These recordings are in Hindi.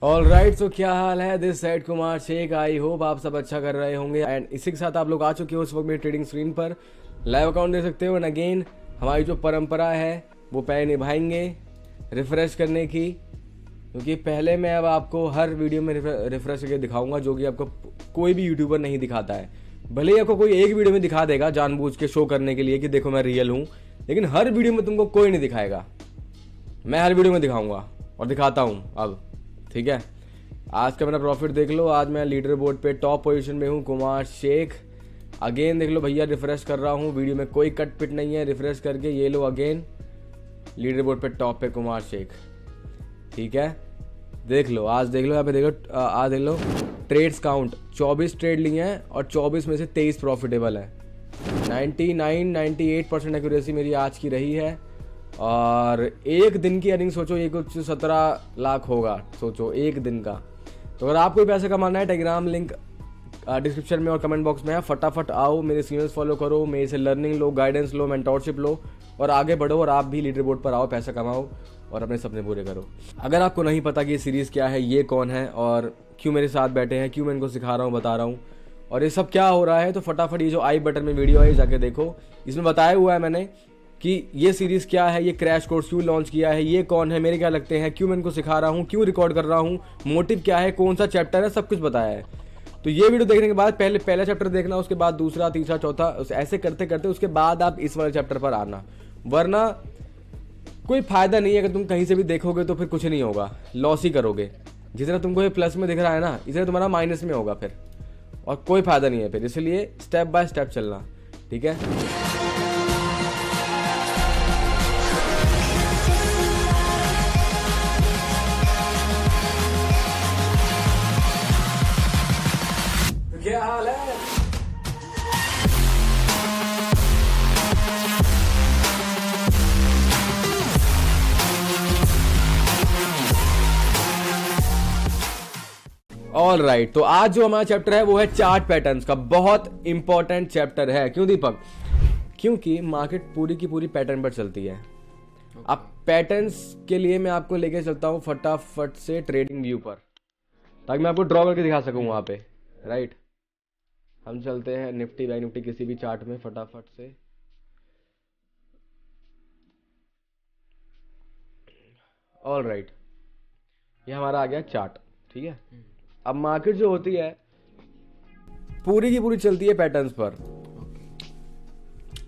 ऑल राइट, तो क्या हाल है। This side Kumar Shaikh. I hope आप सब अच्छा कर रहे होंगे। एंड इसी के साथ आप लोग आ चुके हो उस वक्त मेरी ट्रेडिंग स्क्रीन पर। लाइव अकाउंट दे सकते हो। एंड अगेन हमारी जो परंपरा है वो पहले निभाएंगे रिफ्रेश करने की, क्योंकि पहले मैं अब आपको हर वीडियो में रिफ्रेश करके दिखाऊंगा, जो कि आपको कोई भी यूट्यूबर नहीं दिखाता है। भले ही आपको कोई एक वीडियो में दिखा देगा जानबूझ के शो करने के लिए कि देखो मैं रियल हूँ, लेकिन हर वीडियो में तुमको कोई नहीं दिखाएगा। मैं हर वीडियो में दिखाऊंगा और दिखाता हूँ अब। ठीक है, आज का मेरा प्रॉफिट देख लो। आज मैं लीडर बोर्ड पे टॉप पोजीशन में हूँ, कुमार शेख। अगेन देख लो भैया, रिफ्रेश कर रहा हूँ, वीडियो में कोई कट पिट नहीं है। रिफ्रेश करके ये लो, अगेन लीडर बोर्ड पे टॉप पे कुमार शेख। ठीक है, देख लो आज, देख लो यहाँ पे, देखो आज देख लो ट्रेड्स काउंट। 24 ट्रेड लिए हैं और 24 में से 23 प्रॉफिटेबल है। 98% एक्यूरेसी मेरी आज की रही है। और एक दिन की अर्निंग सोचो, ये कुछ 17 लाख होगा, सोचो एक दिन का। तो अगर आपको पैसे कमाना है, टेलीग्राम लिंक डिस्क्रिप्शन में और कमेंट बॉक्स में है। फटाफट आओ, मेरे सीनियर्स फॉलो करो, मेरे से लर्निंग लो, गाइडेंस लो, मेंटोरशिप लो और आगे बढ़ो। और आप भी लीडर बोर्ड पर आओ, पैसा कमाओ और अपने सपने पूरे करो। अगर आपको नहीं पता कि ये सीरीज़ क्या है, ये कौन है और क्यों मेरे साथ बैठे हैं, क्यों मैं इनको सिखा रहा हूँ, बता रहा हूँ और ये सब क्या हो रहा है, तो फटाफट ये जो आई बटन में वीडियो है जाके देखो। इसमें बताया हुआ है मैंने कि ये सीरीज़ क्या है, ये क्रैश कोर्स क्यों लॉन्च किया है, ये कौन है, मेरे क्या लगते हैं, क्यों मैं इनको सिखा रहा हूँ, क्यों रिकॉर्ड कर रहा हूँ, मोटिव क्या है, कौन सा चैप्टर है, सब कुछ बताया है। तो ये वीडियो देखने के बाद पहला चैप्टर देखना, उसके बाद दूसरा, तीसरा, चौथा, ऐसे करते करते उसके बाद आप इस वाले चैप्टर पर आना। वरना कोई फायदा नहीं है। अगर तुम कहीं से भी देखोगे तो फिर कुछ नहीं होगा, लॉस ही करोगे। जिस तरह तुमको ये प्लस में दिख रहा है ना, इस तरह तुम्हारा माइनस में होगा फिर, और कोई फायदा नहीं है फिर। इसलिए स्टेप बाय स्टेप चलना। ठीक है, क्या हाल है। ऑल राइट, तो आज जो हमारा चैप्टर है वो है चार्ट पैटर्न्स का। बहुत इंपॉर्टेंट चैप्टर है। क्यों दीपक? क्योंकि मार्केट पूरी की पूरी पैटर्न पर चलती है। अब पैटर्न्स के लिए मैं आपको लेके चलता हूं फटाफट से ट्रेडिंग व्यू पर, ताकि मैं आपको ड्रॉ करके दिखा सकूं वहां पे। राइट, हम चलते हैं निफ्टी बैंक निफ्टी किसी भी चार्ट में फटाफट से। ऑल राइट, ये हमारा आ गया चार्ट। ठीक है, अब मार्केट जो होती है पूरी की पूरी चलती है पैटर्न्स पर।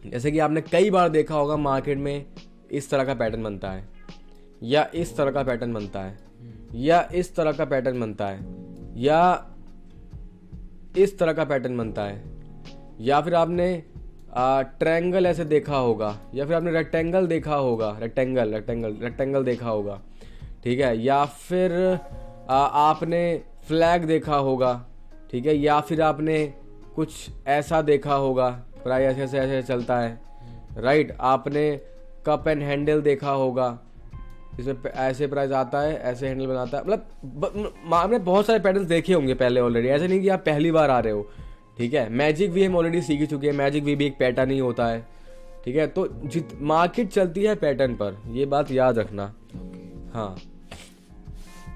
जैसे कि आपने कई बार देखा होगा मार्केट में इस तरह का पैटर्न बनता है, या इस तरह का पैटर्न बनता है, या इस तरह का पैटर्न बनता है, या इस तरह का पैटर्न बनता है, या फिर आपने ट्रायंगल ऐसे देखा होगा, या फिर आपने रेक्टेंगल देखा होगा, रेक्टेंगल देखा होगा। ठीक है, या फिर आपने फ्लैग देखा होगा। ठीक है, या फिर आपने कुछ ऐसा देखा होगा, प्राइस ऐसे ऐसे चलता है। राइट, आपने कप एंड हैंडल देखा होगा, इसमें ऐसे प्राइस आता है, ऐसे हैंडल बनाता है। मतलब आपने बहुत सारे पैटर्न्स देखे होंगे पहले ऑलरेडी, ऐसे नहीं कि आप पहली बार आ रहे हो। ठीक है, मैजिक वी हम ऑलरेडी सीख चुके हैं, मैजिक वी भी एक पैटर्न ही होता है। ठीक है, तो मार्केट चलती है पैटर्न पर, ये बात याद रखना। हाँ,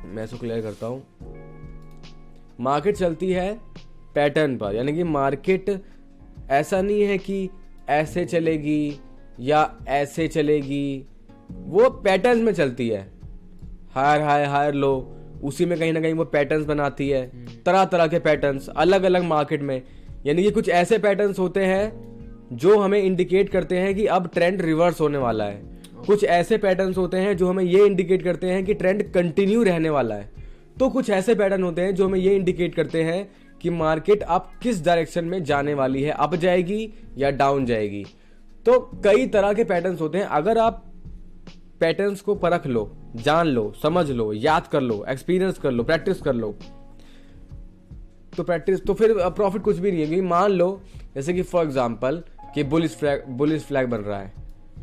मैं इसको क्लियर करता हूँ। मार्केट चलती है पैटर्न पर, यानी कि मार्केट ऐसा नहीं है कि ऐसे चलेगी या ऐसे चलेगी, वो पैटर्न में चलती है। हायर हाई हायर लो, उसी में कहीं ना कहीं वो पैटर्न्स बनाती है। तरह तरह के पैटर्न्स अलग अलग मार्केट में, यानी कि कुछ ऐसे पैटर्न्स होते हैं जो हमें इंडिकेट करते हैं कि अब ट्रेंड रिवर्स होने वाला है। कुछ ऐसे पैटर्न्स होते हैं जो हमें ये इंडिकेट करते हैं कि ट्रेंड कंटिन्यू रहने वाला है। तो कुछ ऐसे पैटर्न होते हैं जो हमें ये इंडिकेट करते हैं कि मार्केट अब किस डायरेक्शन में जाने वाली है, अप जाएगी या डाउन जाएगी। तो कई तरह के पैटर्न्स होते हैं। अगर आप पैटर्न्स को परख लो, जान लो, समझ लो, याद कर लो, एक्सपीरियंस कर लो, प्रैक्टिस कर लो, तो फिर प्रॉफिट कुछ भी नहीं है। क्योंकि मान लो जैसे कि फॉर एग्जांपल कि बुलिश फ्लैग बन रहा है।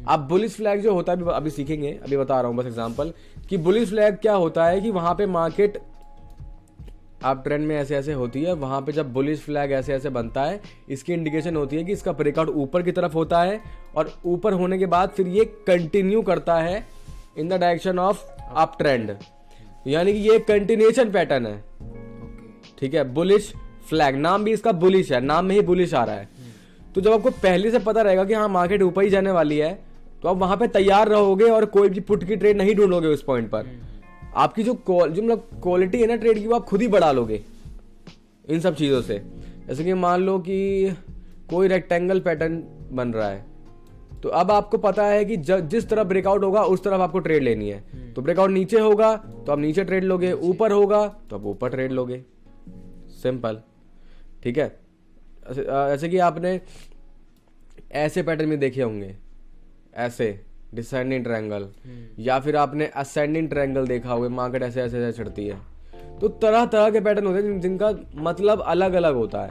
अब बुलिश फ्लैग जो होता है अभी सीखेंगे, अभी बता रहा हूं बस एग्जांपल कि बुलिश फ्लैग क्या होता है। कि वहां पे मार्केट आप ट्रेंड में ऐसे ऐसे होती है, वहां पे जब बुलिश फ्लैग ऐसे ऐसे बनता है, इसकी इंडिकेशन होती है कि इसका ब्रेकआउट ऊपर की तरफ होता है, और ऊपर होने के बाद फिर ये कंटिन्यू करता है in the direction of up trend. यानी कि ये कंटिन्यूएशन पैटर्न है, ठीक है। बुलिश फ्लैग, नाम भी इसका बुलिश है, नाम में ही बुलिश आ रहा है। तो जब आपको पहले से पता रहेगा कि हाँ मार्केट ऊपर ही जाने वाली है, तो आप वहां पे तैयार रहोगे और कोई भी पुट की ट्रेड नहीं ढूंढोगे उस पॉइंट पर। आपकी जो मतलब क्वालिटी है ना ट्रेड की, वो आप खुद ही बढ़ा लोगे इन सब चीजों से। जैसे कि मान लो कि कोई रेक्टेंगल पैटर्न बन रहा है, तो अब आपको पता है कि जिस तरफ ब्रेकआउट होगा उस तरफ आपको ट्रेड लेनी है। तो ब्रेकआउट नीचे होगा तो आप नीचे ट्रेड लोगे, ऊपर होगा तो आप ऊपर ट्रेड लोगे, सिंपल, ठीक है। ऐसे कि आपने ऐसे पैटर्न में देखे होंगे, ऐसे डिसेंडिंग ट्रायंगल, या फिर आपने असेंडिंग ट्रायंगल देखा होगा, मार्केट ऐसे ऐसे ऐसे चढ़ती है। तो तरह तरह के पैटर्न होते हैं जिनका मतलब अलग अलग होता है।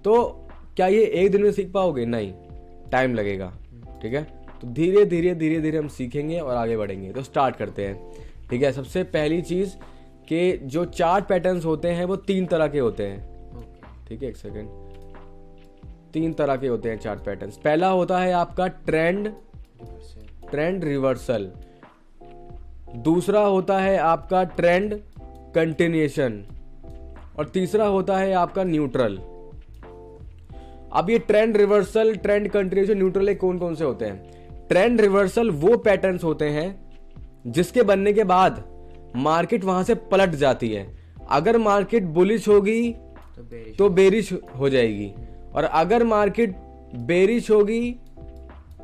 तो क्या ये एक दिन में सीख पाओगे? नहीं, टाइम लगेगा, ठीक है। तो धीरे धीरे धीरे धीरे हम सीखेंगे और आगे बढ़ेंगे। तो स्टार्ट करते हैं, ठीक है। सबसे पहली चीज कि जो चार्ट पैटर्न्स होते हैं वो 3 तरह के होते हैं, ठीक है। एक सेकेंड, 3 तरह के होते हैं चार्ट पैटर्न्स। पहला होता है आपका ट्रेंड रिवर्सल, दूसरा होता है आपका ट्रेंड कंटिन्यूएशन, और तीसरा होता है आपका न्यूट्रल। अब ये trend reversal, trend continuation, neutral ये कौन कौन से होते हैं? ट्रेंड रिवर्सल वो पैटर्न्स होते हैं जिसके बनने के बाद मार्केट वहां से पलट जाती है। अगर मार्केट बुलिश होगी तो बेरिश हो जाएगी, और अगर मार्केट बेरिश होगी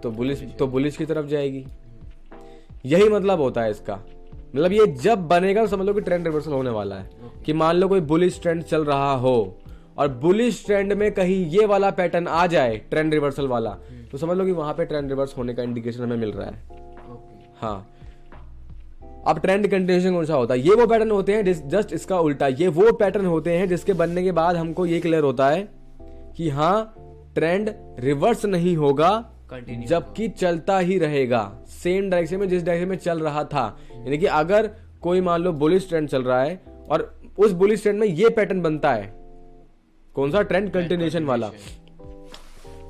तो बुलिश की तरफ जाएगी। यही मतलब होता है इसका। मतलब ये जब बनेगा तो समझ लो कि ट्रेंड रिवर्सल होने वाला है। कि मान लो कोई बुलिश ट्रेंड चल रहा हो और बुलिश ट्रेंड में कहीं ये वाला पैटर्न आ जाए, ट्रेंड रिवर्सल वाला, तो समझ लो कि वहां पे ट्रेंड रिवर्स होने का इंडिकेशन हमें मिल रहा है। हाँ, अब ट्रेंड कंटिन्यूएशन कौन सा होता है? ये वो पैटर्न होते हैं जस्ट इसका उल्टा। ये वो पैटर्न होते हैं जिसके बनने के बाद हमको ये क्लियर होता है कि हाँ ट्रेंड रिवर्स नहीं होगा, जबकि चलता ही रहेगा सेम डायरेक्शन में जिस डायरेक्शन में चल रहा था। यानी कि अगर कोई मान लो बुलिश ट्रेंड चल रहा है और उस बुलिश ट्रेंड में ये पैटर्न बनता है, कौन सा? ट्रेंड कंटिन्यूएशन वाला,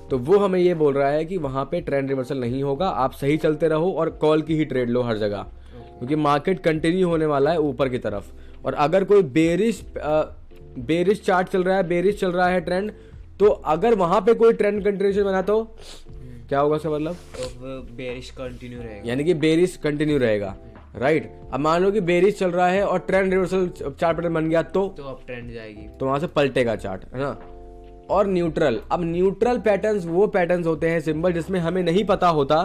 तो वो हमें ये बोल रहा है कि वहां पे ट्रेंड रिवर्सल नहीं होगा, आप सही चलते रहो और कॉल की ही ट्रेड लो हर जगह, क्योंकि मार्केट कंटिन्यू होने वाला है ऊपर की तरफ। और अगर कोई बेरिश चार्ट चल रहा है, बेरिश चल रहा है ट्रेंड, तो अगर वहां पे कोई ट्रेंड कंटिन्यूएशन बना तो क्या होगा? इसका मतलब तो बेरिश कंटिन्यू रहेगा, यानी कि बेरिश कंटिन्यू रहेगा, राइट। अब मान लो कि बेरिश चल रहा है और ट्रेंड रिवर्सल चार्ट पैटर्न बन गया तो अब ट्रेंड जाएगी, तो वहां से पलटेगा चार्ट, है ना। और न्यूट्रल, अब न्यूट्रल पैटर्न्स वो पैटर्न्स होते हैं सिंबल जिसमें हमें नहीं पता होता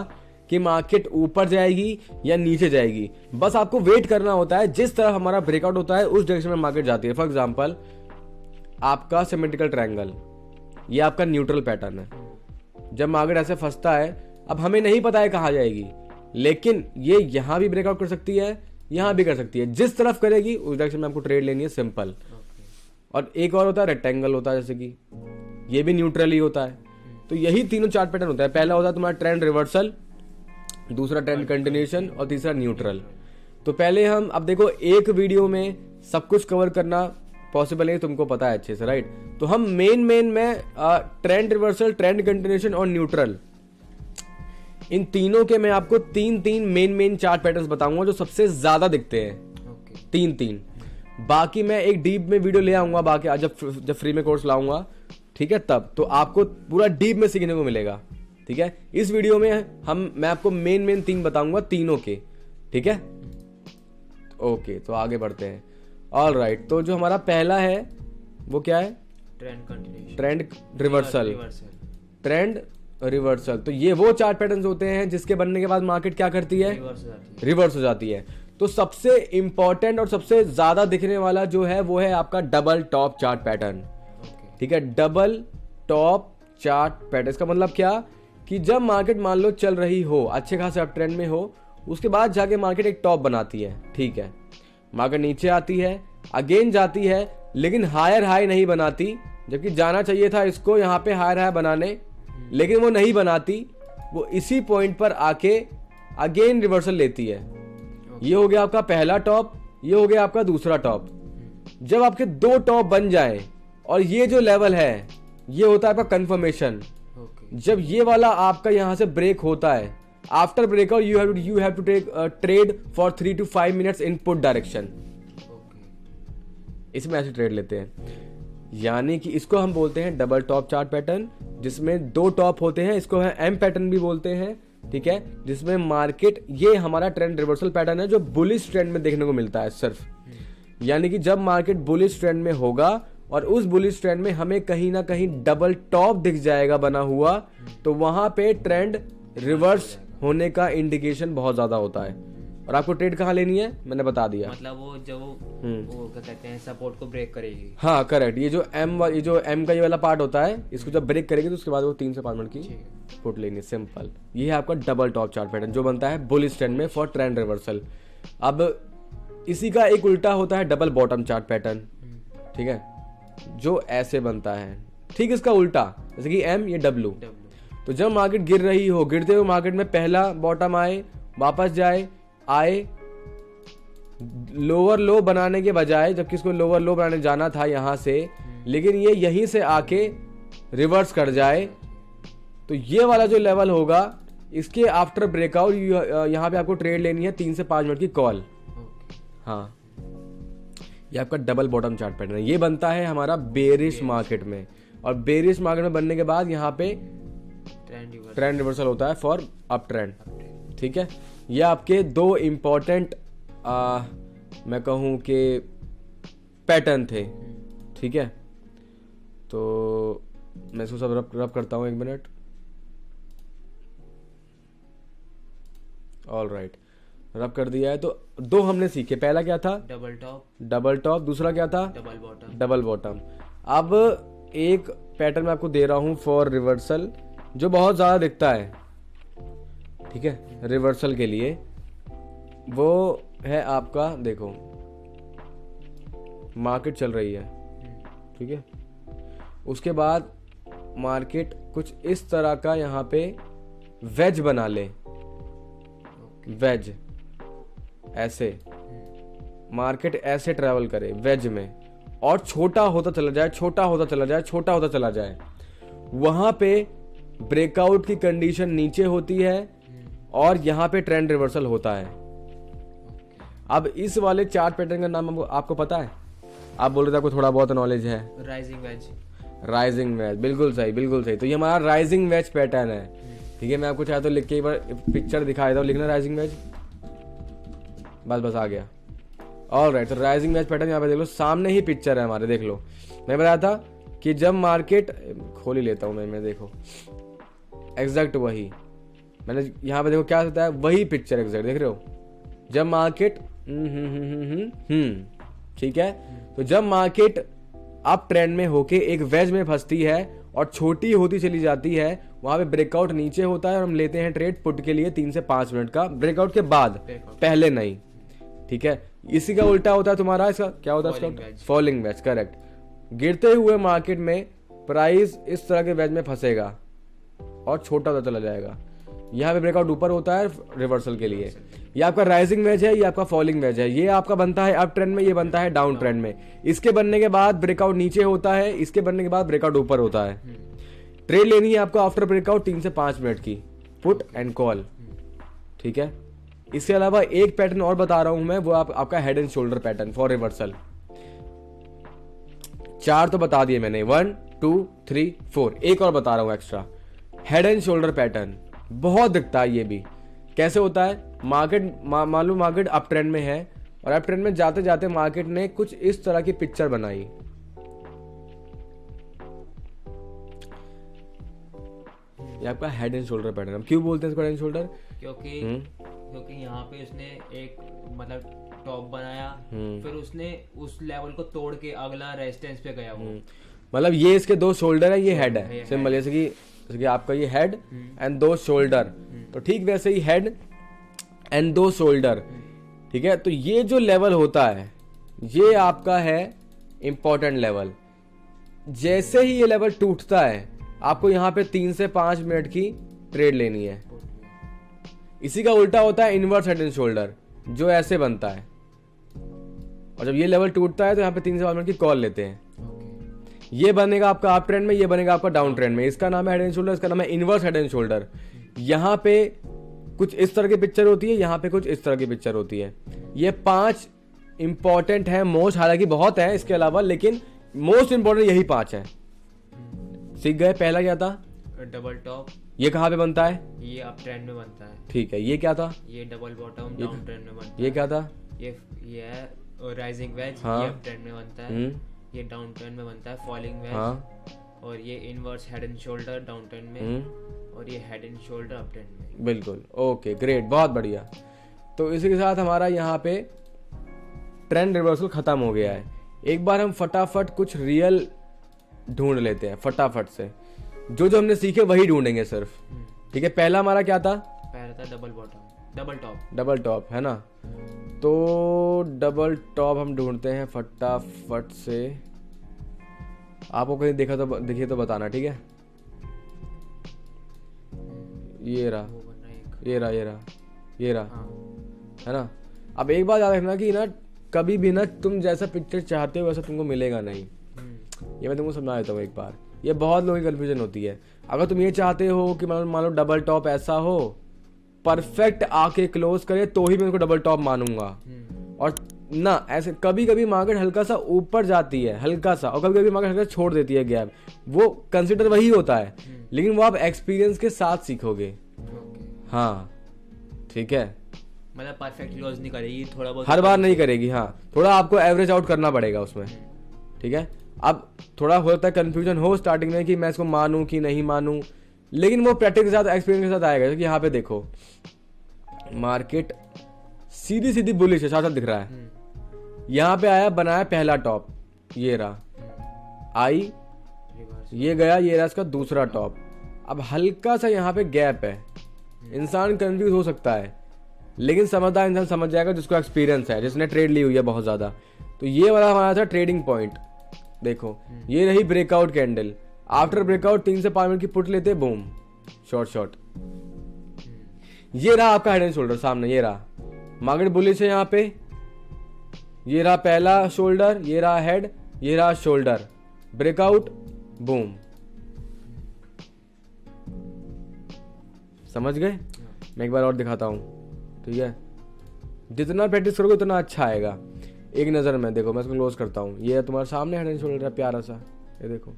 कि मार्केट ऊपर जाएगी या नीचे जाएगी, बस आपको वेट करना होता है। जिस तरह हमारा ब्रेकआउट होता है उस डायरेक्शन में मार्केट जाती है। फॉर एग्जांपल आपका सिमेट्रिकल ट्रायंगल, ये आपका न्यूट्रल पैटर्न है। जब मार्केट ऐसे फंसता है, अब हमें नहीं पता है कहाँ जाएगी, लेकिन ये यहां भी ब्रेकआउट कर सकती है, यहां भी कर सकती है। जिस तरफ करेगी उस डायरेक्शन में आपको ट्रेड लेनी है, सिंपल। और एक और होता है रेक्टेंगल होता है, जैसे कि ये भी न्यूट्रल ही होता है। तो यही तीनों चार्ट पैटर्न होता है। पहला होता है तुम्हारा ट्रेंड रिवर्सल, दूसरा ट्रेंड कंटिन्यूएशन और तीसरा न्यूट्रल। तो पहले हम, अब देखो एक वीडियो में सब कुछ कवर करना पॉसिबल है, तुमको पता है अच्छे से, राइट। तो हम मेन में ट्रेंड रिवर्सल, ट्रेंड कंटिन्यूएशन और न्यूट्रल, इन तीनों के मैं आपको तीन मेन चार्ट पैटर्न्स बताऊंगा जो सबसे ज्यादा दिखते हैं। तीन। बाकी मैं एक डीप में वीडियो ले आऊंगा, बाकी जब फ्री में कोर्स लाऊंगा, ठीक है, तब तो आपको पूरा डीप में सीखने को मिलेगा, ठीक है। इस वीडियो में मैं आपको मेन 3 बताऊंगा तीनों के, ठीक है। ओके, तो आगे बढ़ते हैं। ऑल राइट, तो जो हमारा पहला है वो क्या है? Trend reversal, trend reversal. तो ये वो चार्ट पैटर्न्स होते हैं जिसके बनने के बाद मार्केट क्या करती है? रिवर्स हो जाती है। तो सबसे इंपॉर्टेंट और सबसे ज्यादा दिखने वाला जो है वो है आपका डबल टॉप चार्ट पैटर्न, ठीक है। डबल टॉप चार्ट पैटर्न, इसका मतलब क्या कि जब मार्केट मान लो चल रही हो, अच्छे खासे अप ट्रेंड में हो, उसके बाद जाके मार्केट एक टॉप बनाती है, ठीक है। मार्केट नीचे आती है, अगेन जाती है, लेकिन हायर हाई नहीं बनाती, जबकि जाना चाहिए था इसको यहाँ पे हायर हाई बनाने, लेकिन वो नहीं बनाती। वो इसी पॉइंट पर आके अगेन रिवर्सल लेती है। ये हो गया आपका पहला टॉप, ये हो गया आपका दूसरा टॉप। जब आपके 2 टॉप बन जाए और ये जो लेवल है ये होता है आपका कंफर्मेशन। जब ये वाला आपका यहां से ब्रेक होता है, after breakout you have to take trade for 3 to 5 minutes input direction. इसमें ऐसे ट्रेड लेते हैं, यानी कि इसको हम बोलते हैं डबल टॉप चार्ट पैटर्न, जिसमें 2 टॉप होते हैं। इसको है एम पैटर्न भी बोलते हैं, ठीक है, जिसमें मार्केट, ये हमारा ट्रेंड रिवर्सल पैटर्न है जो बुलिश ट्रेंड में देखने को मिलता है सिर्फ। यानी कि जब मार्केट बुलिश ट्रेंड में होगा और उस बुलिश ट्रेंड में हमें कहीं ना कहीं डबल टॉप दिख जाएगा बना हुआ, तो वहां पे ट्रेंड रिवर्स होने का इंडिकेशन बहुत ज्यादा होता है। और आपको ट्रेड कहाँ लेनी है मैंने बता दिया, मतलब वो जब वो क्या कहते हैं सपोर्ट को ब्रेक करेगी। हाँ करेक्ट, ये जो एम का ये वाला पार्ट होता है, इसको जब ब्रेक करेगी तो उसके बाद वो 3 से 5 मिनट की पुट लेनी है, सिंपल। ये है आपका डबल टॉप चार्ट पैटर्न जो बनता है बुलिश ट्रेंड में फॉर ट्रेंड रिवर्सल। अब इसी का एक उल्टा होता है डबल बॉटम चार्ट पैटर्न, ठीक है, जो ऐसे बनता है, ठीक इसका उल्टा, जैसे कि एम ये डब्ल्यू। तो जब मार्केट गिर रही हो, गिरते हुए मार्केट में पहला बॉटम आए, वापस जाए, आए, लोअर लो बनाने के बजाय, जबकि इसको लोअर लो बनाने जाना था यहां से, लेकिन ये यहीं से आके रिवर्स कर जाए, तो ये वाला जो लेवल होगा इसके आफ्टर ब्रेकआउट यहाँ पे आपको ट्रेड लेनी है 3 से 5 मिनट की कॉल। हाँ, ये आपका डबल बॉटम चार्ट पैटर्न है, ये बनता है हमारा बेरिश मार्केट में। और बेरिश मार्केट में बनने के बाद यहाँ पे ट्रेंड रिवर्सल होता है फॉर अप ट्रेंड, ठीक है। ये आपके 2 इंपॉर्टेंट मैं कहूँ कि पैटर्न थे, ठीक है। तो मैं इसको सब रब करता हूँ, 1 मिनट। ऑल राइट, रब कर दिया है। तो 2 हमने सीखे, पहला क्या था डबल टॉप, दूसरा क्या था डबल बॉटम। अब एक पैटर्न मैं आपको दे रहा हूं फॉर रिवर्सल जो बहुत ज्यादा दिखता है, ठीक है, रिवर्सल के लिए। वो है आपका, देखो मार्केट चल रही है, ठीक है, उसके बाद मार्केट कुछ इस तरह का यहाँ पे वेज बना ले, वेज ऐसे, मार्केट ऐसे ट्रेवल करे वेज में और छोटा होता चला जाए, छोटा होता चला जाए, छोटा होता चला जाए, वहां पे ब्रेकआउट की कंडीशन नीचे होती है और यहाँ पे ट्रेंड रिवर्सल होता है। अब इस वाले चार्ट पैटर्न का नाम आपको पता है? आप बोल रहे थे आपको थोड़ा बहुत नॉलेज है। राइजिंग वेज, राइजिंग वेज, बिल्कुल सही, बिल्कुल सही। तो ये हमारा राइजिंग वेज पैटर्न है, ठीक है। मैं आपको चाहे तो लिख के एक बार पिक्चर दिखा देता हूँ, लिखना राइजिंग वेज, बस आ गया। ऑल राइट, तो राइजिंग वेज पैटर्न यहाँ पे देख लो, सामने ही पिक्चर है हमारे, देख लो। मैं बताया था कि जब मार्केट, खोल ही लेता हूँ मैं देखो एग्जैक्ट वही मैंने यहाँ पे, देखो क्या होता है, वही पिक्चर एग्जैक्ट देख रहे हो। जब मार्केट ठीक है, तो जब मार्केट अप ट्रेंड में होके एक वेज में फंसती है और छोटी होती चली जाती है, वहां पे ब्रेकआउट नीचे होता है और हम लेते हैं ट्रेड पुट के लिए 3 से 5 मिनट का, ब्रेकआउट के बाद, पहले नहीं, ठीक है। इसी का उल्टा होता है तुम्हारा, इसका क्या होता है, इसका फॉलिंग वेज, करेक्ट। गिरते हुए मार्केट में प्राइस इस तरह के वेज में फंसेगा और छोटा होता चला जाएगा। यहाँ पे ब्रेकआउट ऊपर होता है रिवर्सल के लिए। ये आपका राइजिंग वेज है, ये आपका फॉलिंग वेज है। ये आपका बनता है अप ट्रेंड में, ये बनता है डाउन ट्रेंड में। इसके बनने के बाद ब्रेकआउट नीचे होता है, इसके बनने के बाद ब्रेकआउट ऊपर होता है। ट्रेड लेनी है आपको आफ्टर ब्रेकआउट 3 से 5 मिनट की, पुट एंड कॉल, ठीक है। इसके अलावा एक पैटर्न और बता रहा हूं मैं, वो आपका head and shoulder pattern for reversal. 4 तो बता दिए मैंने, 1 2 3 4, एक और बता रहा हूं extra. Head and shoulder pattern बहुत दिखता है। ये भी कैसे होता है, मार्केट मान लो मार्केट अप ट्रेंड में है और अप ट्रेंड में जाते जाते मार्केट ने कुछ इस तरह की पिक्चर बनाई, ये आपका हेड एंड शोल्डर पैटर्न। क्यों बोलते हैं इसको हेड एंड शोल्डर? क्योंकि यहाँ पे उसने एक मतलब टॉप बनाया, फिर उसने उस लेवल को तोड़ के अगला रेजिस्टेंस पे गया वो। मतलब ये इसके 2 शोल्डर है, ये हेड है, सिंपल। जैसे कि आपका ये हेड एंड 2 शोल्डर, तो ठीक वैसे ही हेड एंड 2 शोल्डर, ठीक है। तो ये जो लेवल होता है ये आपका है इंपॉर्टेंट लेवल। जैसे ही ये लेवल टूटता है आपको यहाँ पे 3 से 5 मिनट की ट्रेड लेनी है। इसी का उल्टा होता है इनवर्स हेड एंड शोल्डर, जो ऐसे बनता है, और जब ये लेवल टूटता है तो यहाँ पे 3 से 5 मिनट की कॉल लेते हैं। ये बनेगा आपका अप ट्रेंड में, ये बनेगा आपका डाउन ट्रेंड में। इसका नाम है हेड एंड शोल्डर, इसका नाम है इनवर्स हेड एंड शोल्डर। यहाँ पे कुछ इस तरह की पिक्चर होती है, यहाँ पे कुछ इस तरह की पिक्चर होती है। ये 5 इंपॉर्टेंट है मोस्ट, हालांकि बहुत है इसके अलावा, लेकिन मोस्ट इंपॉर्टेंट यही 5 है। सीख गए। पहला क्या था? डबल टॉप, ये कहाँ पे बनता है? ये अप ट्रेंड में बनता है। ठीक है। ये क्या था? ये डबल बॉटम डाउन ट्रेंड में बनता है। ये क्या था? ये है राइजिंग वेज, हाँ। ये अप ट्रेंड में बनता है। ये डाउन ट्रेंड में बनता है फॉलिंग वेज। हाँ। और ये inverse head and shoulder down trend में, और ये head and shoulder up trend में। बिल्कुल। ओके, ग्रेट, बहुत बढ़िया। तो इसी के साथ हमारा यहाँ पे ट्रेंड रिवर्सल खत्म हो गया है। एक बार हम फटाफट कुछ रियल ढूंढ लेते हैं फटाफट से, जो जो हमने सीखे वही ढूंढेंगे सिर्फ। ठीक है। पहला हमारा क्या था? पहला था double bottom, double top. Double top है ना, तो डबल टॉप हम ढूंढते हैं फटाफट से। आपको कहीं देखा तो देखिए तो बताना, ठीक है। ये रहा, वो बन रहा है एक। ये रहा, ये रहा, ये रहा, हाँ। है ना। अब एक बात याद रखना कि ना कभी भी ना तुम जैसा पिक्चर चाहते हो वैसा तुमको मिलेगा नहीं। ये मैं तुमको समझा देता हूँ एक बार। ये बहुत लोगों की कन्फ्यूजन होती है। अगर तुम ये चाहते हो कि मान लो डबल टॉप ऐसा हो, परफेक्ट आके क्लोज करे, तो ही मैं उसको डबल टॉप मानूंगा। और ना ऐसे कभी कभी मार्केट हल्का सा ऊपर जाती है, हल्का सा, और कभी कभी मार्केट हल्का छोड़ देती है गैप, वो कंसिडर वही होता है, लेकिन वो आप एक्सपीरियंस के साथ सीखोगे। हाँ, ठीक है। मतलब परफेक्ट क्लोज नहीं करेगी, थोड़ा बहुत हर बार नहीं करेगी। हाँ, थोड़ा आपको एवरेज आउट करना पड़ेगा उसमें। ठीक है। अब थोड़ा होता है कंफ्यूजन हो स्टार्टिंग में कि मैं इसको मानूं कि नहीं मानूं, लेकिन वो प्रैक्टिस के साथ, एक्सपीरियंस के साथ आएगा। क्योंकि यहाँ पे देखो मार्केट सीधी सीधी बुलिश है, साथ साथ दिख रहा है। यहाँ पे आया, बनाया पहला टॉप, ये रहा, आई, ये गया, ये रहा इसका दूसरा टॉप। अब हल्का सा यहाँ पे गैप है, इंसान कंफ्यूज हो सकता है, लेकिन समझदार इंसान समझ जाएगा जिसको एक्सपीरियंस है, जिसने ट्रेड ली हुई है बहुत ज्यादा। तो ये वाला हमारा था ट्रेडिंग पॉइंट। देखो ये रही ब्रेकआउट कैंडल, आफ्टर ब्रेकआउट 3 से 5 मिनट की पुट लेते, बूम, शॉर्ट शॉर्ट। ये रहा आपका हेड एंड शोल्डर सामने, ये रहा मार्केट बुलिश है यहाँ पे। ये रहा पहला शोल्डर, ये रहा हेड, ये रहा शोल्डर, ब्रेकआउट, बूम। समझ गए? मैं एक बार और दिखाता हूं। ठीक है। जितना प्रैक्टिस करोगे उतना अच्छा आएगा। एक नजर में देखो, मैं इसको क्लोज करता हूँ। ये तुम्हारे सामने हेड एंड शोल्डर है प्यारा सा, ये देखो,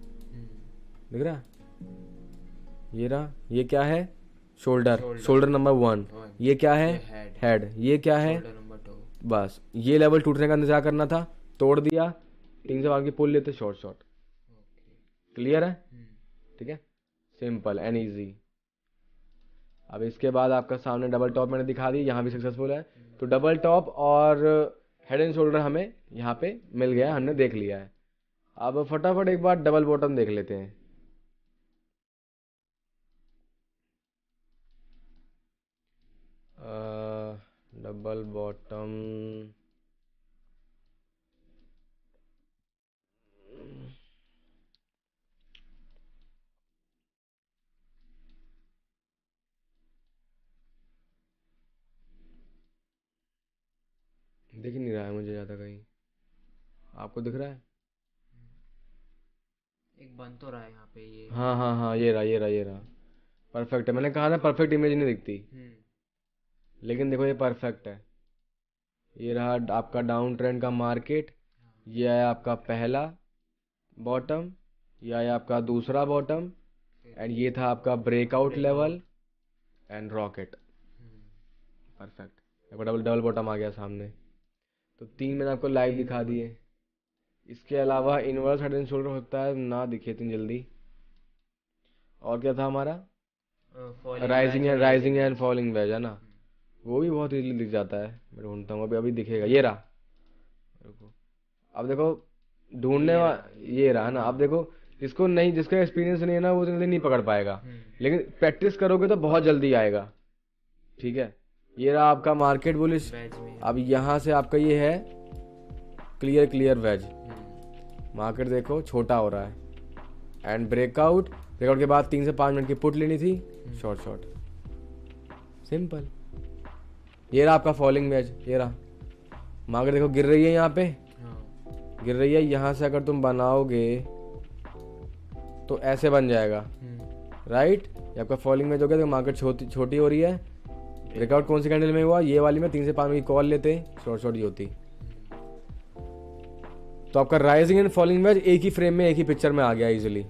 दिख रहा है? ये रहा, ये क्या है? Shoulder, shoulder number 1। ये क्या है? हेड। ये क्या है? बस ये लेवल टूटने का इंतजार करना था, तोड़ दिया, 3 से आगे पुल लेते, शॉर्ट शॉर्ट। क्लियर है? ठीक है, सिंपल एंड इजी। अब इसके बाद आपका सामने डबल टॉप मैंने दिखा दी, यहाँ भी सक्सेसफुल है। तो डबल टॉप और हेड एंड शोल्डर हमें यहाँ पे मिल गया, हमने देख लिया है। अब फटाफट एक बार डबल बॉटम देख लेते हैं। डबल बॉटम, दिख नहीं रहा है मुझे ज्यादा कहीं। आपको दिख रहा है? एक बन तो रहा है यहाँ पे ये। हाँ हाँ हाँ, ये रहा, ये रहा, ये रहा, परफेक्ट है। मैंने कहा ना परफेक्ट इमेज नहीं दिखती, लेकिन देखो ये परफेक्ट है। ये रहा आपका डाउन ट्रेंड का मार्केट, ये है आपका पहला बॉटम, ये है आपका दूसरा बॉटम, एंड ये था आपका breakout level and rocket. Perfect. Double double bottom आ गया सामने। तो 3 मैंने आपको लाइव दिखा दिए। इसके अलावा इनवर्स हेड एंड शोल्डर होता है ना, दिखे इतनी जल्दी। और क्या था हमारा? राइजिंग एंड फॉलिंग वेज, है ना, वो भी बहुत इजीली दिख जाता है। मैं ढूंढता हूँ, अभी अभी दिखेगा। ये रहा, रुको, अब देखो ढूंढने ये रहा ना। अब देखो जिसको नहीं, जिसका एक्सपीरियंस नहीं है ना, वो जल्दी नहीं पकड़ पाएगा, लेकिन प्रैक्टिस करोगे तो बहुत जल्दी आएगा। ठीक है। ये रहा आपका मार्केट बुलिश। अब यहाँ से आपका ये है क्लियर वेज। मार्केट देखो छोटा हो रहा है, एंड ब्रेकआउट के बाद 3 से 5 मिनट की पुट लेनी थी, शॉर्ट शॉर्ट, सिंपल। ये रहा आपका फॉलिंग वेज। ये रहा मार्केट देखो गिर रही है, यहाँ पे गिर रही है। यहाँ से अगर तुम बनाओगे तो ऐसे बन जाएगा, राइट। ये आपका फॉलिंग वेज हो गया। तो मार्केट छोटी हो रही है। ब्रेकआउट कौन सी कैंडल में हुआ? ये वाली में 3 से 5 मिनट की कॉल लेते, शॉर्ट शॉर्ट ही होती। तो आपका राइजिंग एंड फॉलिंग वेज एक ही फ्रेम में, एक ही पिक्चर में आ गया इजिली,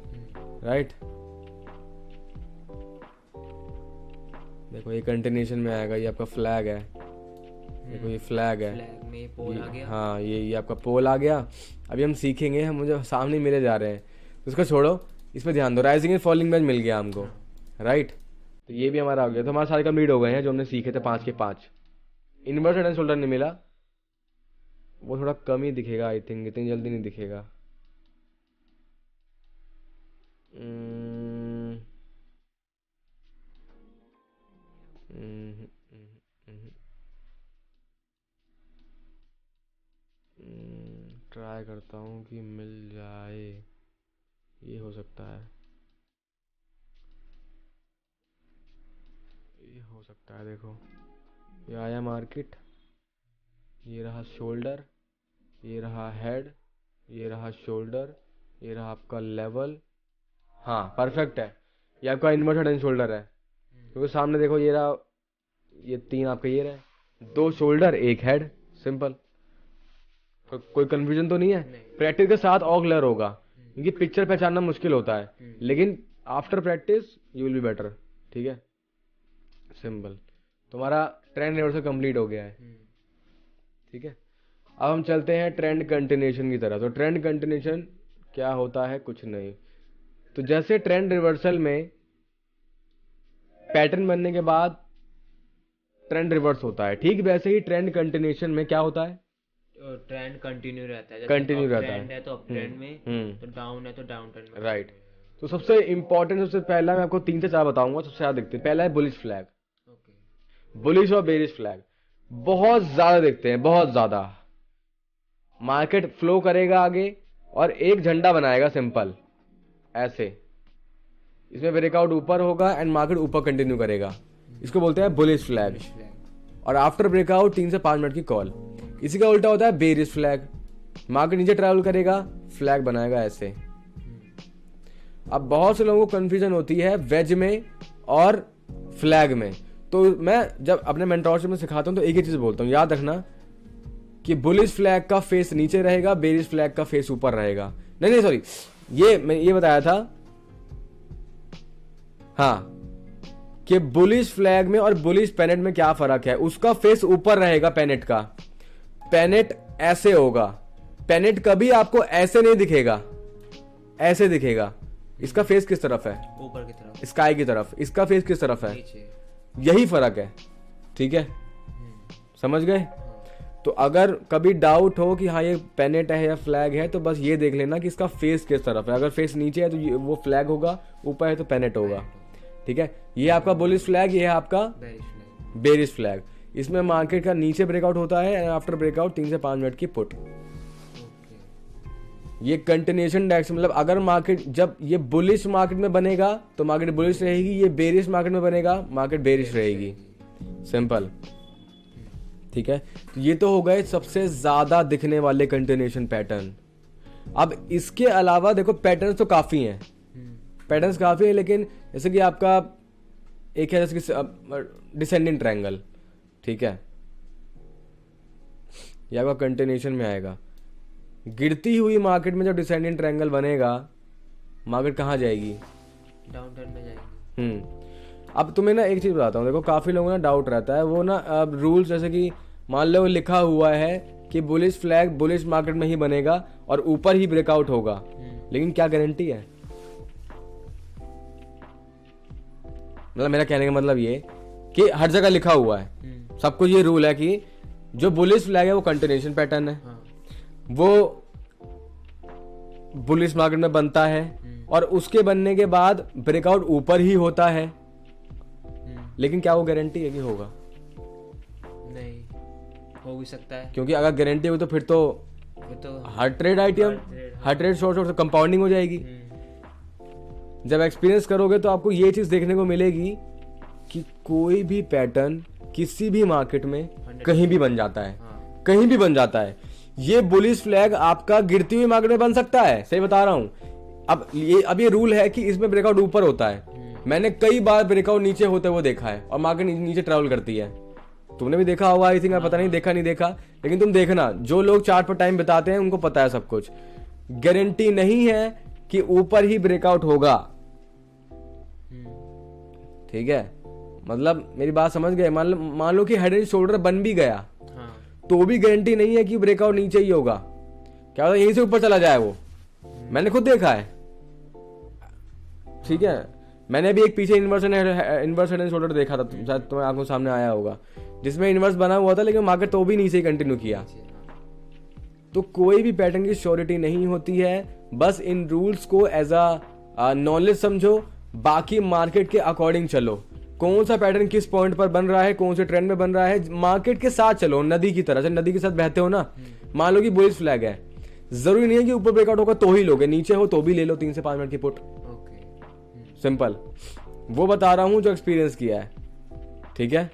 राइट। देखो ये कंटिन्यूशन में आएगा, ये आपका फ्लैग है, देखो ये फ्लैग है, फ्लैग में पोल आ गया। हाँ ये आपका पोल आ गया। अभी हम सीखेंगे, हम मुझे सामने मिले जा रहे हैं, तो उसको छोड़ो, इस पर ध्यान दो। राइजिंग एंड फॉलिंग वेज मिल गया हमको, राइट। तो ये भी हमारा आ गया। तो हमारे सारे कंप्लीट हो गए हैं जो हमने सीखे थे 5 के 5। इन्वर्स हेड एंड शोल्डर नहीं मिला, वो थोड़ा कम ही दिखेगा आई थिंक, इतनी जल्दी नहीं दिखेगा। ट्राई करता हूँ कि मिल जाए, ये हो सकता है, ये हो सकता है। देखो ये आया मार्केट, ये रहा शोल्डर, ये रहा हेड, ये रहा शोल्डर, ये रहा आपका लेवल। हाँ परफेक्ट है, ये आपका इन्वर्स हेड एंड शोल्डर है, क्योंकि सामने देखो ये रहा, ये 3 आपका ये रहे, 2 शोल्डर 1 हेड, सिंपल। कोई कंफ्यूजन तो नहीं है। प्रैक्टिस के साथ और क्लियर होगा, क्योंकि पिक्चर पहचानना मुश्किल होता है, लेकिन after practice you will be better, ठीक है, सिंपल। तुम्हारा ट्रेंड रिवर्सल कंप्लीट हो गया है, ठीक है। अब हम चलते हैं ट्रेंड कंटिन्यूशन की तरफ। तो ट्रेंड कंटिन्यूशन क्या होता है, कुछ नहीं। तो जैसे ट्रेंड रिवर्सल में पैटर्न बनने के बाद ट्रेंड रिवर्स होता है, ठीक वैसे ही ट्रेंड कंटिन्यूशन में क्या होता है, ट्रेंड कंटिन्यू रहता है। कंटिन्यू रहता ट्रेंड है तो अप ट्रेंड में, तो डाउन है तो डाउन ट्रेंड में, राइट। तो सबसे इंपॉर्टेंट, सबसे पहला मैं आपको 3 से 4 बताऊंगा, सबसे ज्यादा दिखते हैं। पहला है बुलिश फ्लैग। बुलिश और बेरिश फ्लैग बहुत ज्यादा दिखते हैं, बहुत ज्यादा। मार्केट फ्लो करेगा आगे और एक झंडा बनाएगा सिंपल ऐसे, इसमें ब्रेकआउट ऊपर होगा एंड मार्केट ऊपर कंटिन्यू करेगा, इसको बोलते हैं बुलिश फ्लैग। और आफ्टर ब्रेकआउट 3 से 5 मिनट की कॉल। इसी का उल्टा होता है बेरिश फ्लैग, मार्केट नीचे ट्रैवल करेगा, फ्लैग बनाएगा ऐसे। अब बहुत से लोगों को कंफ्यूजन होती है वेज में और फ्लैग में। तो मैं जब अपने मेंटरशिप में सिखाता हूं तो एक ही चीज बोलता हूं, याद रखना कि बुलिश फ्लैग का फेस नीचे रहेगा, बेरिश फ्लैग का फेस ऊपर रहेगा। नहीं सॉरी, मैं ये बताया था, हाँ, कि बुलिश फ्लैग में और बुलिश पेनेट में क्या फर्क है। उसका फेस ऊपर रहेगा पेनेट का, पेनेट ऐसे होगा, पेनेट कभी आपको ऐसे नहीं दिखेगा, ऐसे दिखेगा। इसका फेस किस तरफ है, ऊपर की तरफ, स्काई की तरफ। इसका फेस किस तरफ है, नीचे। यही फर्क है, ठीक है, समझ गए। तो अगर कभी डाउट हो कि हाँ ये पेनेट है या फ्लैग है, तो बस ये देख लेना कि इसका फेस किस तरफ है। अगर फेस नीचे है तो वो फ्लैग होगा, ऊपर है तो पेनेट होगा, ठीक है। ये आपका बुलिश फ्लैग, ये है आपका बेरिश फ्लैग। इसमें मार्केट का नीचे ब्रेकआउट होता है एंड आफ्टर ब्रेकआउट 3 से 5 मिनट की पुट। ये कंटिन्यूशन डायरेक्शन, मतलब अगर मार्केट जब ये बुलिश मार्केट में बनेगा तो मार्केट बुलिश रहेगी, ये बेरिश मार्केट में बनेगा मार्केट बेरिश रहेगी, सिंपल, ठीक है। तो ये तो हो गए सबसे ज्यादा दिखने वाले कंटिन्यूशन पैटर्न। अब इसके अलावा देखो पैटर्न्स तो काफी हैं, पैटर्न्स काफी हैं, लेकिन जैसे कि आपका एक है जैसे कि डिसेंडिंग ट्रायंगल, ठीक है, ये आपका कंटिन्यूशन में आएगा। गिरती हुई मार्केट में जब डिसेंडिंग ट्रायंगल बनेगा, मार्केट कहाँ जाएगी, डाउन ट्रेंड में जाएगी। अब तुम्हें ना एक चीज बताता हूँ, देखो काफी लोगों ना डाउट रहता है, वो ना अब रूल्स जैसे कि मान लो लिखा हुआ है कि बुलिश फ्लैग बुलिश मार्केट में ही बनेगा और ऊपर ही ब्रेकआउट होगा, लेकिन क्या गारंटी है। मतलब मेरा कहने का मतलब ये कि हर जगह लिखा हुआ है, सब कुछ ये रूल है कि जो बुलिश फ्लैग है वो कंटिन्यूशन पैटर्न है, वो बुलिश मार्केट में बनता है और उसके बनने के बाद ब्रेकआउट ऊपर ही होता है, लेकिन क्या वो गारंटी है कि होगा, नहीं हो भी सकता है। क्योंकि अगर गारंटी हो तो फिर तो हर ट्रेड आइटम, हर ट्रेड शॉर्ट कंपाउंडिंग हो जाएगी। जब एक्सपीरियंस करोगे तो आपको ये चीज देखने को मिलेगी कि कोई भी पैटर्न किसी भी मार्केट में कहीं भी बन जाता है, कहीं भी बन जाता है। ये बुलिश फ्लैग आपका गिरती हुई मार्केट में बन सकता है, सही बता रहा हूं। अब ये रूल है कि इसमें ब्रेकआउट ऊपर होता है, मैंने कई बार ब्रेकआउट नीचे होते हुए देखा है और मार्केट नीचे ट्रैवल करती है, तुमने भी देखा होगा आई थिंक, पता नहीं देखा नहीं देखा, लेकिन तुम देखना, जो लोग चार्ट पर टाइम बिताते हैं उनको पता है सब कुछ। गारंटी नहीं है कि ऊपर ही ब्रेकआउट होगा, ठीक है, मतलब मेरी बात समझ गए। मान लो कि हेड एंड शोल्डर बन भी गया, तो भी गारंटी नहीं है कि ब्रेकआउट नीचे ही होगा, क्या होता है यहीं से ऊपर चला जाए वो, मैंने खुद देखा है, ठीक है। मैंने भी एक पीछे इन्वर्स हेड एंड शोल्डर देखा था, शायद तुम्हारे आंखों सामने आया होगा, जिसमें इन्वर्स बना हुआ था लेकिन मार्केट तो भी नीचे ही कंटिन्यू किया। तो कोई भी पैटर्न की श्योरिटी नहीं होती है, बस इन रूल्स को एज अ नॉलेज समझो, बाकी मार्केट के अकॉर्डिंग चलो। कौन सा पैटर्न किस पॉइंट पर बन रहा है, कौन से ट्रेंड में बन रहा है, मार्केट के साथ चलो, नदी की तरह से, नदी के साथ बहते हो ना। मान लो कि बुलिश फ्लैग है, जरूरी नहीं है कि ऊपर ब्रेकआउट होगा तो ही लोगे, नीचे हो तो भी ले लो 3 से 5 मिनट की पुट, सिंपल। वो बता रहा हूं जो एक्सपीरियंस किया है, ठीक है।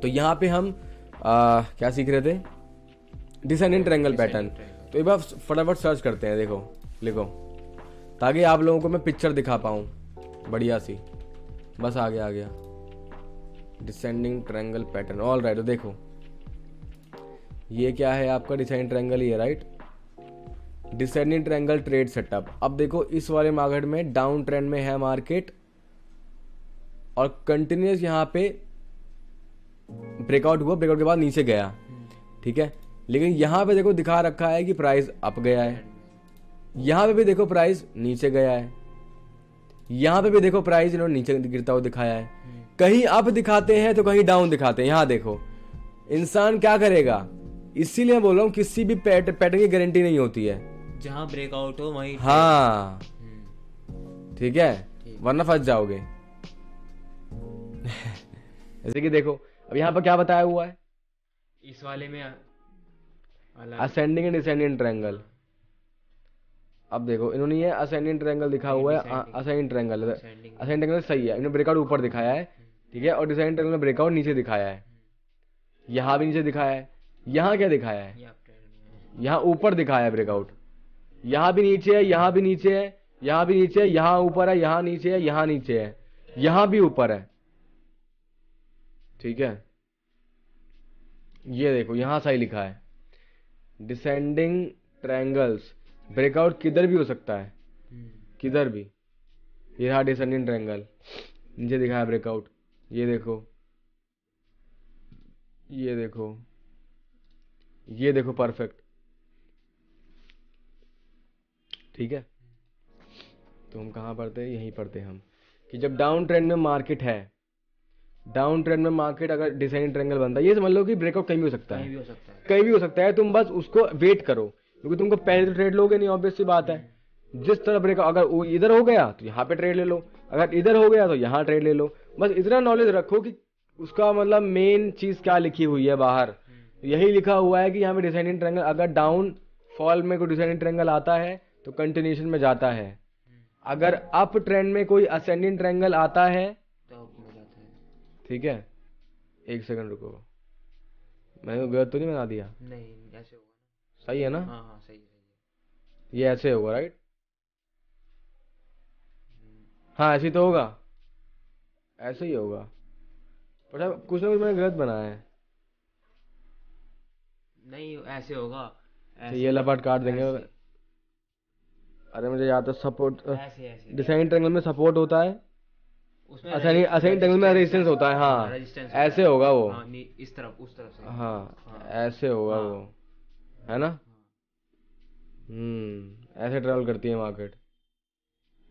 तो यहां पे हम क्या सीख रहे थे, डिसेंडेंट ट्रायंगल पैटर्न। तो एक बार फटाफट सर्च करते हैं, देखो लिखो, ताकि आप लोगों को मैं पिक्चर दिखा पाऊं बढ़िया सी। बस आ गया descending triangle pattern, all right. तो देखो ये क्या है आपका, डिसेंडिंग ट्रायंगल ही है, right. Descending triangle trade setup. अब देखो इस वाले मार्केट में डाउन ट्रेंड में है मार्केट, और कंटिन्यूस यहाँ पे ब्रेकआउट हुआ, ब्रेकआउट के बाद नीचे गया, ठीक है। लेकिन यहाँ पे देखो दिखा रखा है कि प्राइस अप गया है, यहाँ पे भी देखो प्राइस नीचे गया है, यहाँ पे भी देखो प्राइस इन्होंने नीचे गिरता हुआ दिखाया है। कहीं अप दिखाते हैं तो कहीं डाउन दिखाते हैं। यहाँ देखो इंसान क्या करेगा, इसीलिए बोल रहा हूँ किसी भी पैटर्न की गारंटी नहीं होती है, जहां ब्रेकआउट हो वहीं। हाँ ठीक है, वरना फंस जाओगे। जैसे कि देखो अब यहाँ पर क्या बताया हुआ है, इस वाले में असेंडिंग एंड डिसेंडिंग ट्रायंगल। अब देखो इन्होंने ये असेंडिंग ट्रायंगल दिखा हुआ है, असेंडिंग ट्रायंगल, असेंडिंग ट्रायंगल सही है, इन्होंने ब्रेकआउट ऊपर दिखाया है, ठीक है, और डिसेंडिंग ट्रायंगल में ब्रेकआउट नीचे दिखाया है, यहाँ भी नीचे दिखाया है, यहाँ क्या दिखाया है, यहाँ ऊपर दिखाया है ब्रेकआउट, यहाँ भी नीचे है, यहाँ भी नीचे है, यहाँ भी नीचे है, यहाँ ऊपर है, यहाँ नीचे है, यहाँ नीचे है, यहाँ भी ऊपर है, ठीक है। ये देखो यहाँ सही लिखा है, डिसेंडिंग ट्रायंगल्स, ब्रेकआउट किधर भी हो सकता है, किधर भी। ये रहा डिसेंडिंग ट्रायंगल, नीचे दिखाया ब्रेकआउट, ये देखो, ये देखो, ये देखो, परफेक्ट, ठीक है। तो हम कहाँ पढ़ते हैं, यहीं पढ़ते हैं हम, कि जब डाउन ट्रेंड में मार्केट है, डाउन ट्रेंड में मार्केट अगर डिसेंडिंग ट्रायंगल बनता है, ये समझ लो कि ब्रेकआउट कहीं भी हो सकता है, कहीं भी हो सकता है, तुम बस उसको वेट करो, क्योंकि तुमको पहले तो ट्रेड लोगे नहीं, ऑब्वियस सी बात है। जिस तरह ब्रेकआउट, अगर इधर हो गया तो यहाँ पे ट्रेड ले लो, अगर इधर हो गया तो यहाँ ट्रेड ले लो, बस इतना नॉलेज रखो कि उसका मतलब मेन चीज क्या लिखी हुई है बाहर। यही लिखा हुआ है कि यहाँ पे डिसेंडिंग ट्रायंगल, अगर डाउन फॉल में कोई डिसेंडिंग ट्रायंगल आता है तो कंटिन्यूएशन में जाता है, अगर अप ट्रेंड में कोई असेंडिंग ट्रायंगल आता है तो ठीक है। एक सेकंड रुको, मैंने गलत तो नहीं बना दिया? नहीं, ऐसे होगा, सही है ना? हाँ हाँ सही है। ये ऐसे होगा, राइट? हाँ ऐसे ही तो होगा, ऐसे ही होगा, पर कुछ ना कुछ मैंने गलत बनाया है। नहीं ऐसे होगा, तो ये लपाट काट देंगे। अरे मुझे याद है, सपोर्ट, ऐसे डिसेंडिंग ट्रायंगल में सपोर्ट होता है, उसमें असेंडिंग ट्रायंगल में रेजिस्टेंस होता है, हाँ ऐसे होगा वो, इस तरफ उस तरफ से, हाँ ऐसे होगा वो, है ना? ऐसे ट्रेवल करती है मार्केट,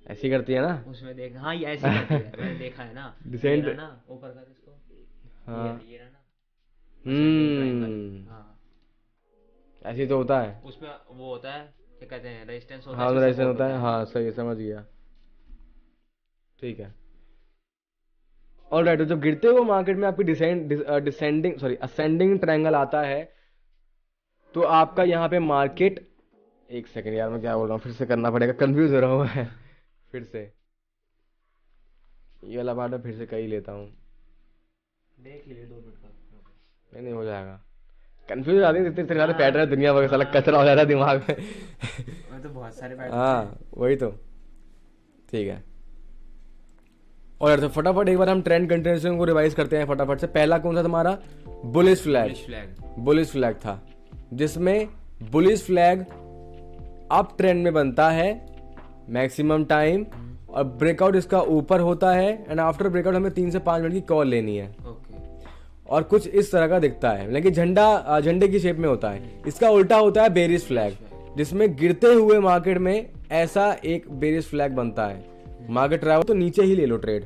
ऐसी करती है ना उसमें देख, हाँ ये ऐसे करती है, मैंने देखा है ना, डिसेंड ये ना ऊपर का इसको, हाँ ये रहा ना, हाँ ऐसे तो होता है, उसमें वो होता है, क्या कहते हैं, रेजिस्टेंस होता हाँ है, रेजिस्टेंस होता है, हाँ सही समझ गया, ठीक है। ऑल राइट, जब गिरते हुए मार्केट में आपकी असेंडिंग ट्रायंगल आता है तो आपका यहाँ पे मार्केट, एक सेकंड यार मैं क्या बोल रहा हूँ, फिर से करना पड़ेगा, कंफ्यूज हो रहा हूँ मैं फिर से, ये वाला पार्ट मैं फिर से कर ही लेता हूँ, देख लीजिए 2 मिनट का, नहीं हो जाएगा, कंफ्यूज हो जाती है, इतने सारे पैटर्न है दुनिया भर, साला कचरा हो जाता है दिमाग में तो बहुत सारे पैटर्न, हाँ वही तो, ठीक है। और यार तो फटाफट एक बार हम ट्रेंड कंटिन्यूएशन को रिवाइज करते हैं फटाफट से। पहला कौन सा हमारा बुलिश फ्लैग, बुलिश फ्लैग था, जिसमें बुलिश फ्लैग अप ट्रेंड में बनता है मैक्सिमम टाइम, और ब्रेकआउट इसका ऊपर होता है, एंड आफ्टर ब्रेकआउट हमें 3 से 5 मिनट की कॉल लेनी है। और कुछ इस तरह का दिखता है, लेकिन झंडे की शेप में होता है। इसका उल्टा होता है बेरिश फ्लैग, जिसमें गिरते हुए मार्केट में ऐसा एक बेरिश फ्लैग बनता है। मार्केट ट्रैवल तो नीचे ही ले लो ट्रेड,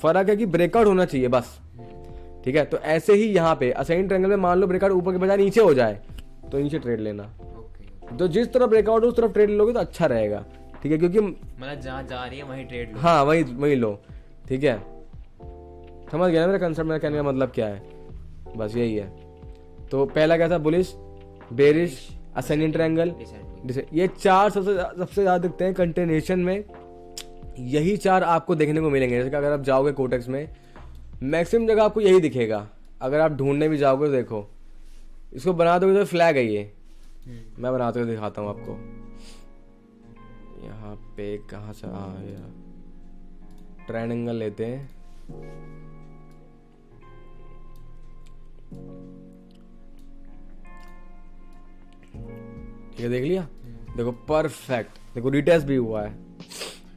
फर्क है कि ब्रेकआउट होना चाहिए बस, ठीक है। तो ऐसे ही यहाँ पे असाइन ट्रायंगल में मान लो ब्रेकआउट ऊपर के बजाय नीचे हो जाए तो नीचे ट्रेड लेना। तो जिस तरफ ब्रेकआउट हो उस तरफ ट्रेड लोगे तो अच्छा रहेगा, ठीक है, क्योंकि मतलब जहाँ जा रही है वहीं ट्रेड लो। हाँ वही लो, ठीक है। समझ गया ना मेरा कंसेप्ट, मेरा कहने का मतलब क्या है, बस यही है। तो पहला क्या था, बुलिश, बेरिश, असेंडिंग ट्रायंगल, ये चार सबसे ज्यादा दिखते हैं कंटिन्यूएशन में। यही चार आपको देखने को मिलेंगे। जैसे कि अगर आप जाओगे कोटेक्स में मैक्सिमम जगह आपको यही दिखेगा। अगर आप ढूंढने भी जाओगे तो देखो, इसको बना दोगे तो फ्लैग है ये। मैं बनाते हुए दिखाता हूँ आपको। यहाँ पे कहाँ से आया, ट्रायंगल लेते हैं, ये देख लिया, देखो परफेक्ट, देखो रिटेस्ट भी हुआ है।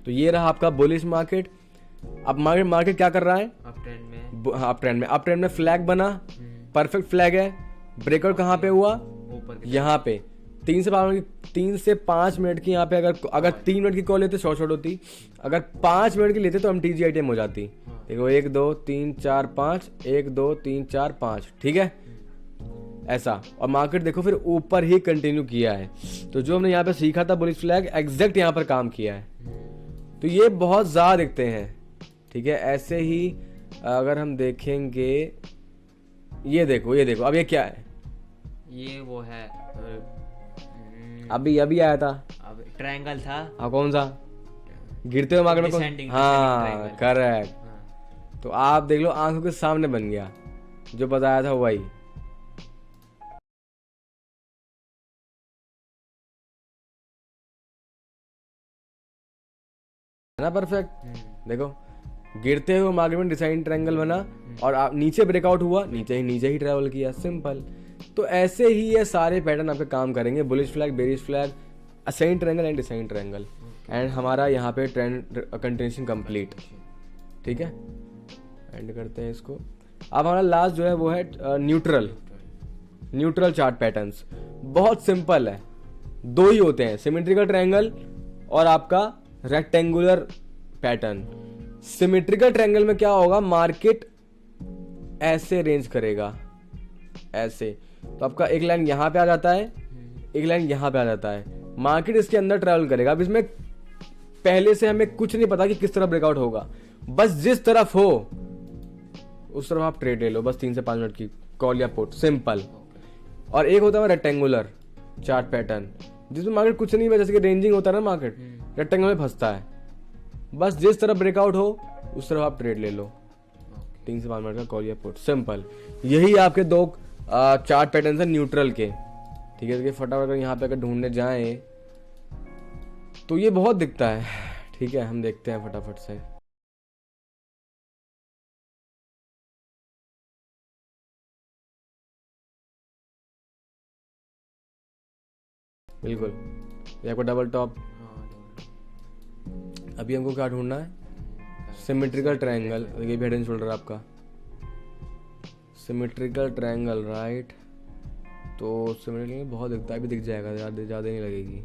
तो ये रहा आपका बुलिश मार्केट। अब मार्केट क्या कर रहा है, अप ट्रेंड में, अप ट्रेंड में फ्लैग बना, परफेक्ट फ्लैग है। ब्रेकआउट कहाँ पे हुआ, यहाँ पे 3 से 5 मिनट की। यहाँ पे अगर 3 मिनट की कॉल लेते शॉर्ट होती, अगर 5 मिनट की लेते तो हम TGI टाइम हो जाती। देखो 1 2 3 4 5, 1 2 3 4 5, ठीक है ऐसा। और मार्केट देखो फिर ऊपर ही कंटिन्यू किया है। तो जो हमने यहाँ पे सीखा था बुलिश फ्लैग, एग्जैक्ट यहाँ पर काम किया है। तो ये बहुत ज्यादा दिखते हैं, ठीक है। ऐसे ही अगर हम देखेंगे, ये देखो अब ये क्या है, ये वो है अभी आया था, अब ट्रायंगल था। हाँ कौन सा, गिरते हुए मार्केट में, हाँ करेक्ट। तो आप देख लो आंखों के सामने बन गया, जो बताया था वही। ना परफेक्ट, देखो गिरते हुए मार्केट में डिसाइन ट्रायंगल बना, और आप नीचे ब्रेकआउट हुआ, नीचे ही ट्रैवल किया, सिंपल। तो ऐसे ही ये सारे पैटर्न आपके काम करेंगे, bullish flag, bearish flag, assign triangle and design triangle. And हमारा यहाँ पे ट्रेंड कंटिन्यूएशन कंप्लीट, ठीक है। एंड करते हैं इसको। अब हमारा लास्ट जो है वो है न्यूट्रल चार्ट पैटर्न्स। बहुत सिंपल है, 2 ही होते हैं, सिमेट्रिकल ट्रायंगल और आपका रेक्टेंगुलर पैटर्न। सिमेट्रिकल ट्रायंगल में क्या होगा, मार्केट ऐसे रेंज करेगा, ऐसे। तो आपका एक लाइन यहाँ पे आ जाता है, एक लाइन यहाँ पे आ जाता है, मार्केट इसके अंदर ट्रैवल करेगा। अब इसमें पहले से हमें कुछ नहीं पता कि किस तरफ ब्रेकआउट होगा, बस जिस तरफ हो उस तरफ आप ट्रेड ले लो, बस 3 से 5 मिनट की कॉल या पुट, सिंपल। और एक होता है रेक्टेंगुलर चार्ट पैटर्न, जिसमें मार्केट कुछ नहीं है, जैसे कि रेंजिंग होता है ना, मार्केट रेक्टेंगल में फंसता है, बस जिस तरफ ब्रेकआउट हो उस तरफ आप ट्रेड ले लो, 3 से 5 मिनट का कॉल या पुट, सिंपल। यही आपके 2 चार्ट पैटर्न है न्यूट्रल के, ठीक है। फटाफट अगर यहाँ पे अगर ढूंढने जाएं तो ये बहुत दिखता है, ठीक है। हम देखते हैं फटाफट से। बिल्कुल, ये आपको डबल टॉप। अभी हमको क्या ढूंढना है, सिमेट्रिकल ट्रायंगल। ये भी हेड एंड शोल्डर आपका सिमेट्रिकल ट्रायंगल, राइट। तो सिमेट्रिकल बहुत दिखता है, अभी दिख जाएगा, ज़्यादा नहीं लगेगी।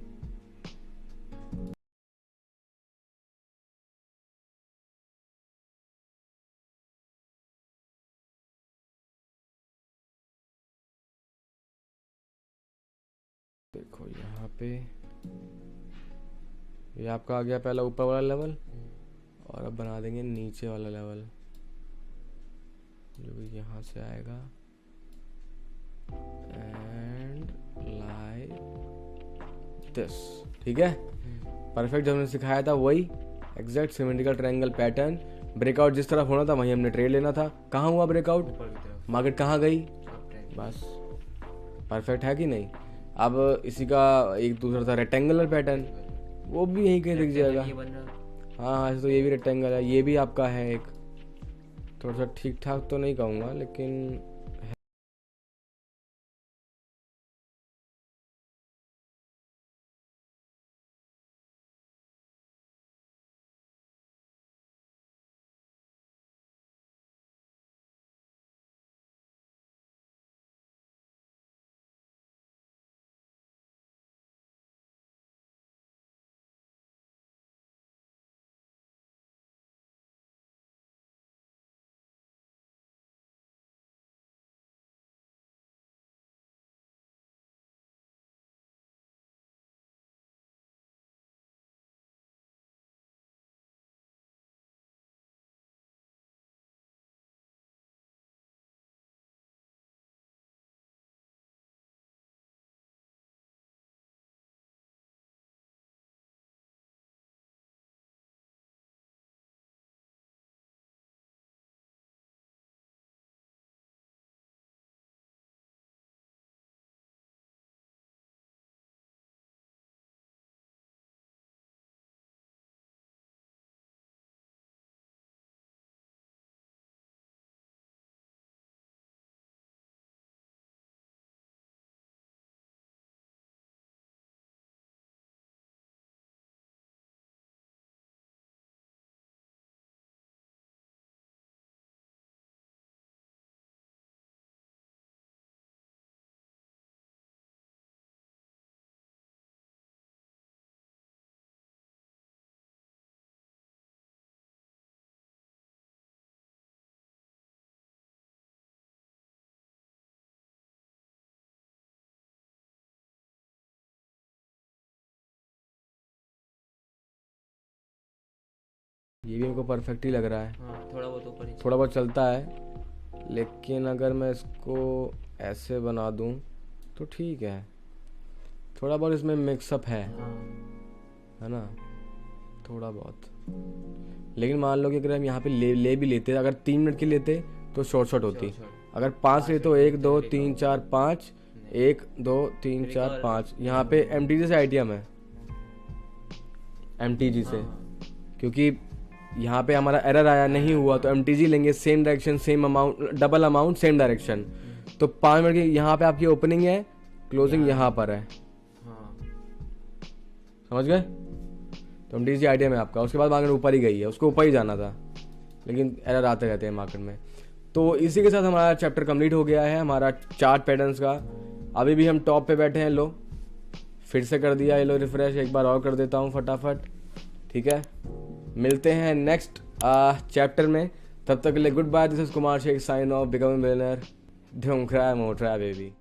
देखो यहाँ पे ये आपका आ गया पहला ऊपर वाला लेवल, और अब बना देंगे नीचे वाला लेवल, जो भी यहाँ से आएगा, एंड लाइक दिस, ठीक है। परफेक्ट, जो हमने सिखाया था वही exact symmetrical triangle pattern. Breakout जिस तरफ होना था वहीं हमने ट्रेड लेना था। कहाँ हुआ ब्रेकआउट, मार्केट कहाँ गई, बस परफेक्ट है कि नहीं। अब इसी का एक दूसरा था रेक्टेंगुलर पैटर्न, वो भी यहीं कहीं दिख जाएगा। हाँ ऐसे तो ये भी रेक्टेंगल है, ये भी आपका है एक, थोड़ा सा ठीक ठाक तो नहीं कहूँगा लेकिन ये भी हमको परफेक्ट ही लग रहा है। हाँ थोड़ा बहुत ऊपर नीचे। थोड़ा बहुत चलता है, लेकिन अगर मैं इसको ऐसे बना दूं तो ठीक है, थोड़ा बहुत इसमें मिक्सअप है हाँ ना, थोड़ा बहुत। लेकिन मान लो कि अगर हम यहाँ पे ले भी लेते, अगर 3 मिनट की लेते तो शॉर्ट होती, अगर 5 ले तो 1 2 3 4 5, 1 2 3 4 5। यहाँ पे MTG से आइडियम है, MTG से, क्योंकि यहाँ पे हमारा एरर आया नहीं हुआ तो MTG लेंगे, same direction same amount, double amount same direction. तो 5 मिनट की यहाँ पे आपकी ओपनिंग है, क्लोजिंग यहाँ पर है, हाँ समझ गए? तो MTG आइडिया में आपका, उसके बाद मार्केट ऊपर ही गई है, उसको ऊपर ही जाना था, लेकिन एरर आते रहते हैं मार्केट में। तो इसी के साथ हमारा चैप्टर कंप्लीट हो गया है, हमारा चार्ट पैटर्न्स का। अभी भी हम टॉप पे बैठे हैं, लो फिर से कर दिया, ये लो रिफ्रेश, एक बार और कर देता हूँ फटाफट, ठीक है। मिलते हैं नेक्स्ट चैप्टर में, तब तक के लिए goodbye. This is Kumar Shaikh, sign off, become a millionaire, ढूंढ रहा है मोट रहा है बेबी।